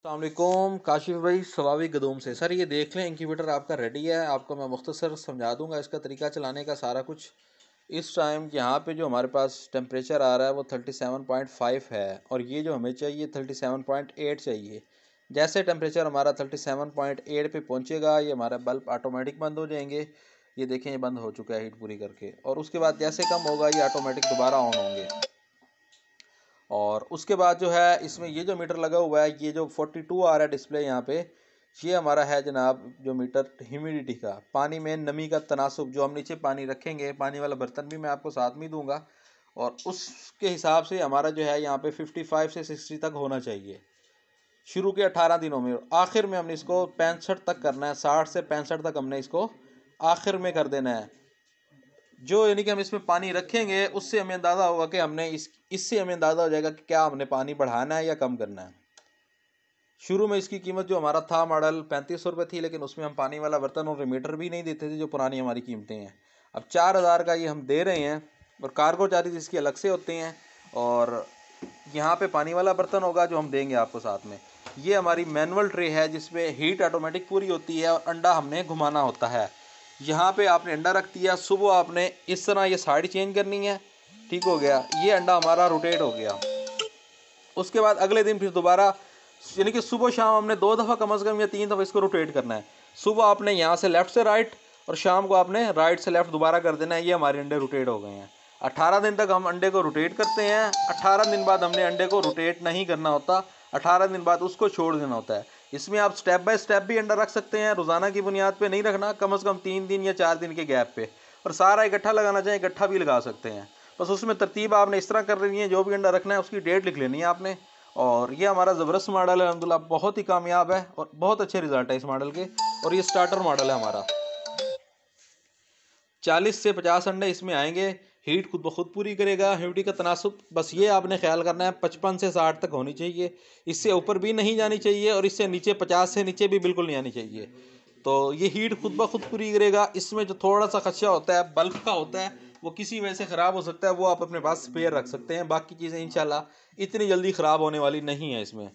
अस्सलामुअलैकुम काशिफ भाई सवावी गदूम से। सर ये देख लें इंक्यूबेटर आपका रेडी है। आपको मैं मुख्तसर समझा दूंगा इसका तरीका चलाने का सारा कुछ। इस टाइम यहाँ पे जो हमारे पास टेम्परेचर आ रहा है वो 37.5 है और ये जो हमें चाहिए 37.8 चाहिए। जैसे टेम्परेचर हमारा 37.8 पे पहुँचेगा ये हमारा बल्ब ऑटोमेटिक बंद हो जाएंगे। ये देखें ये बंद हो चुका है हीट पूरी करके, और उसके बाद जैसे कम होगा ये ऑटोमेटिक दोबारा ऑन होंगे। और उसके बाद जो है इसमें ये जो मीटर लगा हुआ है, ये जो 42 आ रहा है डिस्प्ले यहाँ पे, ये हमारा है जनाब जो मीटर ह्यूमिडिटी का, पानी में नमी का तनासुब। जो हम नीचे पानी रखेंगे, पानी वाला बर्तन भी मैं आपको साथ में ही दूंगा, और उसके हिसाब से हमारा जो है यहाँ पे 55 से 60 तक होना चाहिए शुरू के 18 दिनों में। आखिर में हमने इसको 65 तक करना है, 60 से 65 तक हमने इसको आखिर में कर देना है। जो यानी कि हम इसमें पानी रखेंगे उससे हमें अंदाज़ा होगा कि हमने इससे हमें अंदाज़ा हो जाएगा कि क्या हमने पानी बढ़ाना है या कम करना है। शुरू में इसकी कीमत जो हमारा था मॉडल 3500 रुपये थी, लेकिन उसमें हम पानी वाला बर्तन और मीटर भी नहीं देते थे जो पुरानी हमारी कीमतें हैं। अब 4000 का ये हम दे रहे हैं, और कार्गो चार्जेस इसके अलग से होते हैं। और यहाँ पे पानी वाला बर्तन होगा जो हम देंगे आपको साथ में। ये हमारी मैनुअल ट्रे है जिसमें हीट ऑटोमेटिक पूरी होती है और अंडा हमने घुमाना होता है। यहाँ पे आपने अंडा रख दिया, सुबह आपने इस तरह ये साइड चेंज करनी है, ठीक हो गया, ये अंडा हमारा रोटेट हो गया। उसके बाद अगले दिन फिर दोबारा, यानी कि सुबह शाम हमने 2 दफ़ा कम से कम या 3 दफ़ा इसको रोटेट करना है। सुबह आपने यहाँ से लेफ़्ट से राइट और शाम को आपने राइट से लेफ़्ट दोबारा कर देना है। ये हमारे अंडे रोटेट हो गए हैं। 18 दिन तक हम अंडे को रोटेट करते हैं। 18 दिन बाद हमने अंडे को रोटेट नहीं करना होता, 18 दिन बाद उसको छोड़ देना होता है। इसमें आप स्टेप बाय स्टेप भी अंडा रख सकते हैं, रोज़ाना की बुनियाद पे नहीं रखना, कम से कम 3 दिन या 4 दिन के गैप पे। और सारा इकट्ठा लगाना चाहें इकट्ठा भी लगा सकते हैं। बस उसमें तरतीब आपने इस तरह कर लेनी है, जो भी अंडा रखना है उसकी डेट लिख लेनी है आपने। और ये हमारा ज़बरदस्त मॉडल है, अल्हम्दुलिल्लाह बहुत ही कामयाब है और बहुत अच्छे रिजल्ट है इस मॉडल के। और ये स्टार्टर मॉडल है हमारा। 40 से 50 अंडे इसमें आएंगे। हीट खुद ब खुद पूरी करेगा, ह्यूमिडिटी का तनासुब बस ये आपने ख्याल करना है 55 से 60 तक होनी चाहिए। इससे ऊपर भी नहीं जानी चाहिए और इससे नीचे 50 से नीचे भी बिल्कुल नहीं आनी चाहिए। तो ये हीट खुद ब खुद पूरी करेगा। इसमें जो थोड़ा सा खदशा होता है बल्ब का होता है, वो किसी वजह से ख़राब हो सकता है, वो आप अपने पास स्पेयर रख सकते हैं। बाकी चीज़ें इंशाल्लाह इतनी जल्दी ख़राब होने वाली नहीं है इसमें।